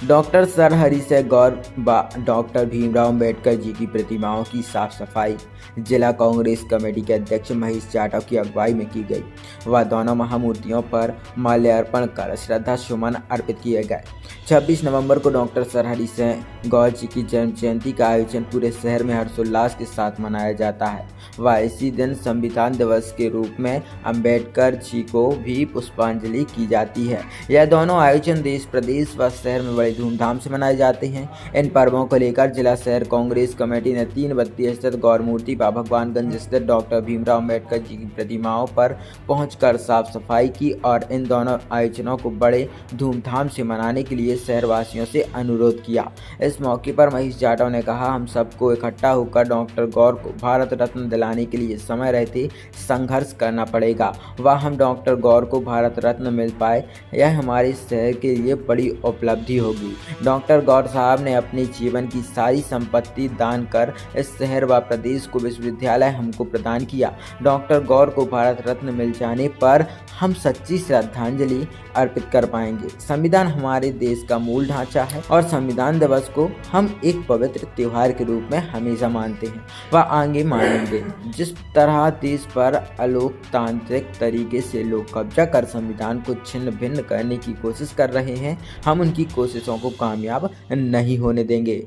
Doctor Sarhari से गौर व doctor Bhimrao Ambedkar ji की प्रतिमाओं की साफ सफाई जिला कांग्रेस कमेटी के अध्यक्ष महेश जाटव की अगुवाई में की गई व दोनों महामूर्तियों पर माल्यार्पण कर श्रद्धा सुमन अर्पित किए गए। 26 नवंबर को डॉक्टर सरहरी से गौर जी की जन्म जयंती का आयोजन पूरे शहर में हर्षोल्लास के साथ मनाया जाता है व इसी दिन संविधान दिवस के रूप में अंबेडकर जी को भी पुष्पांजलि की जाती है। यह दोनों आयोजन देश प्रदेश व शहर में बड़े धूमधाम से मनाए जाते हैं। इन पर्वों को लेकर जिला शहर कांग्रेस कमेटी ने 3 बत्ती स्थित गौर मूर्ति व भगवानगंज स्थित डॉक्टर भीमराव अंबेडकर जी की प्रतिमाओं पर पहुंचकर साफ सफाई की और इन दोनों आयोजनों को बड़े धूमधाम से मनाने के लिए शहरवासियों से अनुरोध किया। इस मौके पर महेश जाटव ने कहा, हम सबको इकट्ठा होकर डॉक्टर गौर को भारत रत्न दिलाने के लिए समय रहते संघर्ष करना पड़ेगा व हम डॉक्टर गौर को भारत रत्न मिल पाए, यह हमारे शहर के लिए बड़ी उपलब्धि होगी। डॉक्टर गौर साहब ने अपने जीवन की सारी संपत्ति दान कर इस शहर व प्रदेश को विश्वविद्यालय हमको प्रदान किया। डॉक्टर गौर को भारत रत्न मिल जाने पर हम सच्ची श्रद्धांजलि अर्पित कर पाएंगे। संविधान हमारे देश का मूल ढांचा है और संविधान दिवस को हम एक पवित्र त्योहार के रूप में हमेशा मानते हैं व आगे मानेंगे। जिस तरह देश पर अलोकतांत्रिक तरीके से लोग कब्जा कर संविधान को छिन्न भिन्न करने की कोशिश कर रहे हैं, हम उनकी कोशिशों को कामयाब नहीं होने देंगे।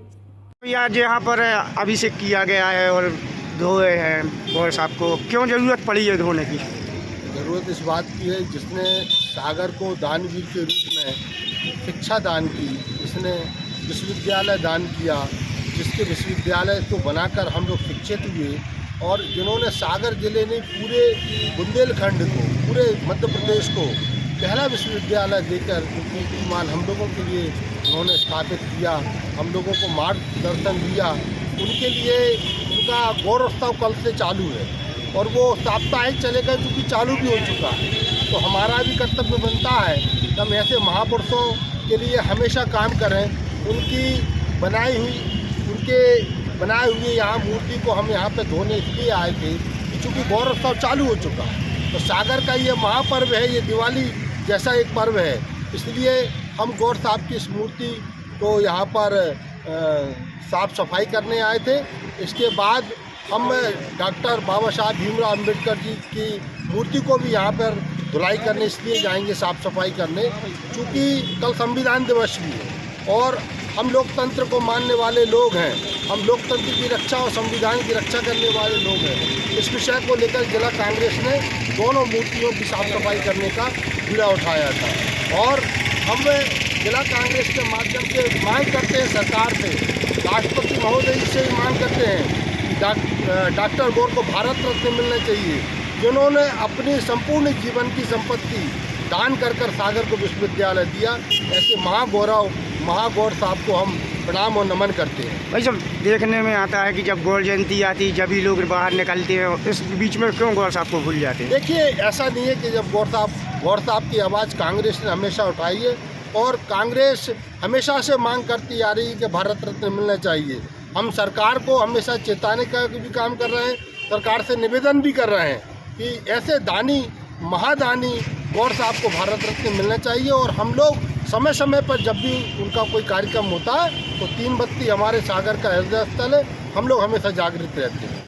आज यहाँ पर अभिषेक किया गया है और धोए हैं गौर साहब को, क्यों जरूरत पड़ी है धोने की? ज़रूरत इस बात की है, जिसने सागर को दानवीर के रूप में शिक्षा दान की, जिसने विश्वविद्यालय दान किया, जिसके विश्वविद्यालय को बनाकर हम लोग शिक्षित हुए और जिन्होंने सागर जिले ने पूरे बुंदेलखंड को, पूरे मध्य प्रदेश को पहला विश्वविद्यालय देकर उनकी कीर्तिमान हम लोगों के लिए उन्होंने स्थापित किया, हम लोगों को मार्गदर्शन दिया, उनके लिए उनका गौरवोत्सव कल से चालू है और वो साप्ताहिक चलेगा क्योंकि चालू भी हो चुका है। तो हमारा भी कर्तव्य बनता है कि हम ऐसे महापुरुषों के लिए हमेशा काम करें। उनके बनाए हुए यहाँ मूर्ति को हम यहाँ पे धोने इसलिए आए थे कि चूँकि गौरवोत्सव चालू हो चुका है, तो सागर का ये महापर्व है, ये दिवाली जैसा एक पर्व है, इसलिए हम गौर साहब की इस मूर्ति को यहाँ पर साफ सफाई करने आए थे। इसके बाद हम डॉक्टर बाबा साहब भीमराव अंबेडकर जी की मूर्ति को भी यहाँ पर धुलाई करने इसलिए जाएंगे, साफ सफाई करने, क्योंकि कल संविधान दिवस भी है और हम लोकतंत्र को मानने वाले लोग हैं, हम लोकतंत्र की रक्षा और संविधान की रक्षा करने वाले लोग हैं। इस विषय को लेकर जिला कांग्रेस ने दोनों मूर्तियों की साफ सफाई करने का बीड़ा उठाया था और हम जिला कांग्रेस के माध्यम से मांग करते हैं सरकार से, राष्ट्रपति महोदय जी से मांग करते हैं कि डॉक्टर गौर को भारत रत्न मिलना चाहिए, जिन्होंने अपनी संपूर्ण जीवन की संपत्ति दान कर सागर को विश्वविद्यालय दिया। ऐसे महागौर साहब को हम प्रणाम और नमन करते हैं। भाई जब देखने में आता है कि जब गौर जयंती आती जब भी लोग बाहर निकलते हैं, इस बीच में क्यों गौर साहब को भूल जाते हैं? देखिए, ऐसा नहीं है कि जब गौर साहब की आवाज़ कांग्रेस ने हमेशा उठाई है और कांग्रेस हमेशा से मांग करती आ रही है कि भारत रत्न मिलना चाहिए। हम सरकार को हमेशा चेताने का भी काम कर रहे हैं, सरकार से निवेदन भी कर रहे हैं कि ऐसे महादानी गौर साहब को भारत रत्न मिलना चाहिए और हम लोग समय समय पर जब भी उनका कोई कार्यक्रम होता है तो 3 बत्ती हमारे सागर का हृदय स्थल है, हम लोग हमेशा जागृत रहते हैं।